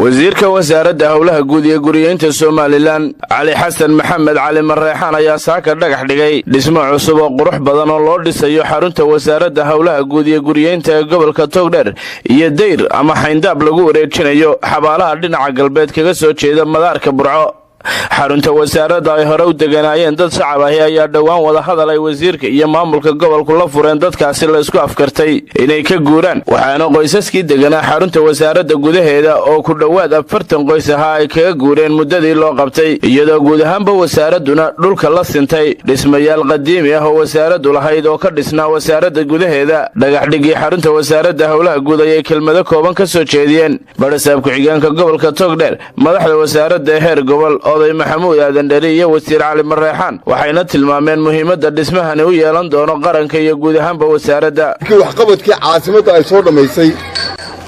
wasiirka wasaaradda howlaha guud ee guriyeynta Soomaaliland Cali Xasan Maxamed Cali Marreexaan ayaa saaka dhagax dhigay dhismo cusub oo qurux badan oo loo dhisayo xarunta wasaaradda howlaha guud ee guriyeynta ee gobolka Togdheer iyo Deyr ama Xayndaab lagu wareejinayo xabaalaha dhinaca galbeed kaga soo jeeda madaarka Burco. xarunta wasaaradda ay hore u deganaayeen dad shacab ah ayaa dhawaan wada hadal ay wasiirka iyo maamulka gobolku la fureen dadkaasi la isku afkartay inay ka guuraan waxaana qoysaskii deganaa xarunta wasaaradda gudaheeda oo ku dhawaad 40 qoys ah ay kaga guureen muddadii loo qabtay iyadoo guud ahaanba wasaaraduna dhulka la sintay dhismayaal qadiimi ah oo wasaaraddu lahayd oo ka dhisnaa wasaaradda gudaheeda dhagax dhigii xarunta wasaaradda howlaha guud ay kelmado kooban ka soo jeediyeen barasaab ku-xigeenka gobolka Togdheer madaxda wasaaradda heer gobol oday Maxamuud Aadan Dhari iyo wasiir Cali Marreexaan waxayna tilmaameen muhiimadda dhismahani u yeelan doono qaranka iyo guud ahaanba wasaaradda waxqabadkii caasimadda ay soo dhameysay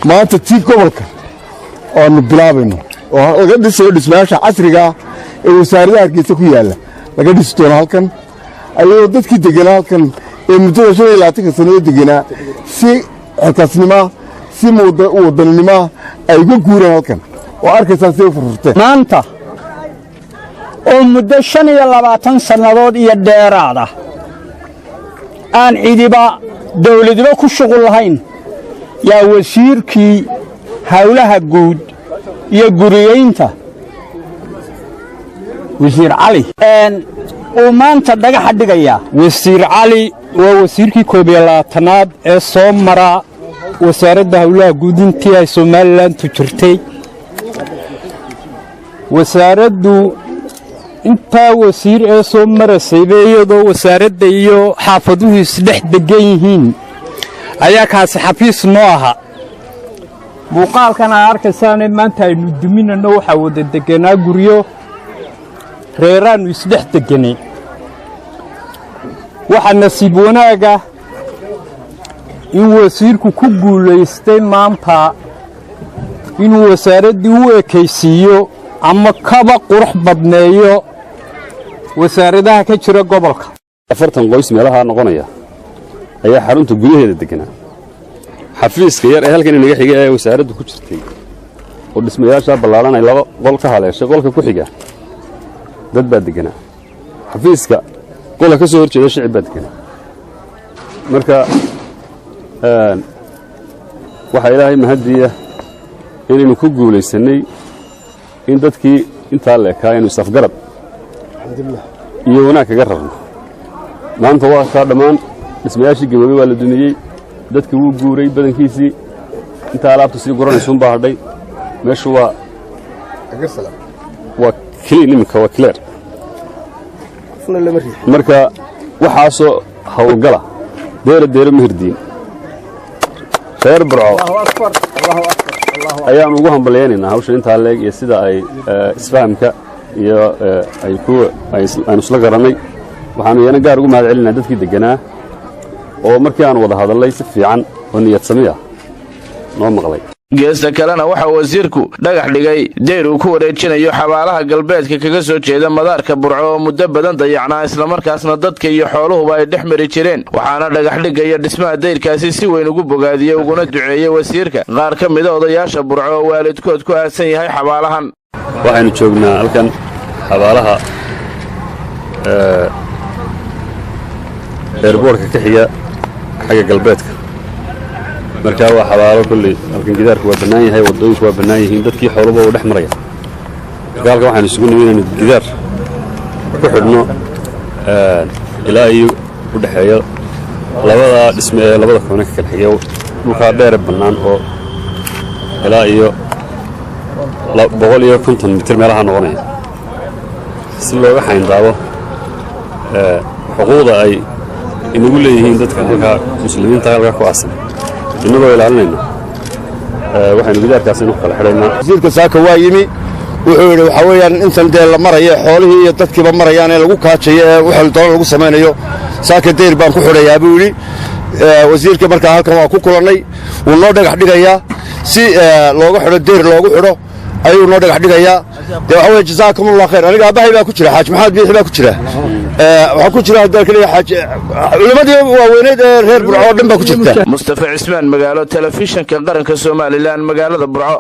maanta tii gobolka oo bilaabayno oo laga dhisayo dhismayaasha casriga ee wasaaradda Hargeysa ku yaala laga dhisi doono halkan ayuu dadkii deganaa halkan ee muddada 25 sano deganaa si xilkasnimo si wadannimo ay uga guureen halkan oo arkaysan si furfurteen maanta oo muddo 25 sanadood iyo dheeraad ah aan ciidiba dawladba ku shaqo lahayn yaa wasiirkii howlaha guud iyo guriyeynta wasiir Cali oo maanta dhagax dhigaya wasiir Cali waa wasiirkii 12aad ee soo mara wasaaradda howlaha guud intii ay Soomaaliland ku jirtay wasaaraddu inta wasiir ee soo marasay iyadoo wasaaradda iyo xaafaduhu isdhex degan yihiin ayaa kaasi xafiis noo aha muuqaalkan arkaysan maanta aynu duminano waxa wada deganaa guriyo reeraan isdhex deganay waxa nasiib wanaaga in wasiirku ku guuleystay maanta inuu wasaaraddu u ekaysiiyo ama kaba qurux badneeyo wasaaradaha ka jira gobolka 40 qoys meelaha noqonaya ayaa xarunta gudaheeda deganaa xafiiska yar ee halkan inaga xigay ee wasaaraddu ku jirtay oo dhismayaasha ballaaran ay laba qol ka haleeshay qolka ku xiga dad baa deganaa xafiiska qolka ka soo horjeeda shicib baa deganaa marka waxa ilaahay mahadiya inaynu ku guulaysanay in dadkii inta la kaayeen safgarad iyo wanaag kaga rabno maanta waa ka dhamaan dhismayaashii gabagabay waa la dumiyay dadkii wuu guuray badankiisii inta alaabta si guranayso baa hadhay meeshu waa clean imika waa clear marka waxaasoo hawlgala deera mihirdiin reer Burco ayaan ugu hambalyeynaa hawsha inta leeg iyo sida ay isfahamka iyo ay isla garanay waxaan yana gaar ugu mahad celinaa dadkii deganaa oo markii aan wada hadalay si fiican oo niyad samiya noo maqlay geesta kalena waxa wasiirku dhagax dhigay Deyr uu ku wareejinayo xabaalaha galbeedka kaga soo jeeda madaarka Burco oo muddo badan dayacnaa isla markaasna dadka iyo xooluhu ay dhex mari jireen waxaana dhagax dhigaya dhismaha Deyrkaasi si weyn ugu bogaadiyay uguna duceeyay wasiirka qaar ka mid ah odayaasha Burco oo waalidkood ku aasan yahay xabaalahan waxaanu joognaa halkan xabaalaha airportka ka xiga xagga galbeedka marka waa xabaalo kulli halkan gidaarku waa bannaan yahay wadooyinku waa bannaan yihiin dadkii xooluhu u dhex maraya halkan waxaan isugu nimid inaynu gidaar ku xidhno ilaa iyo u dhaxeeyo labada dhisme ee labada koona ka kala xiga dhulka dheer bannaan oo ilaa iyo 150 mitir meelaha noqonaya si looga xayndaabo xuquuqda ay inagu leeyihiin dadka halka muslimiinta halka ku aasan inagoo ilaalinayna waxaynu gidaarkaas inuu kala xidhaynaa wasiirka saaka waa yimi wuxuu yidhi waxa weeyaan intan dee la marayo xoolihii iyo dadkiiba marayaan ee lagu kaajayo ee wixii doon lagu samaynayo saaka Deyr baan ku xidhayaa buu yidhi wasiirka markaa halkan waa ku kulannay wuu noo dhagax dhigayaa si looga xidho Deyr loogu xidho ayuu noo dhagax dhigayaa dee waxa weeye jazaakumullahu khayr aniga abahay baa ku jira xaaj maxamed biixi baa ku jira waxa ku jira dalka xaaj culimadii waaweyneed ee reer Burco dhan baa ku jirta Mustafa Cismaan magaalo telefishinka qaranka Soomaaliland magaalada Burco.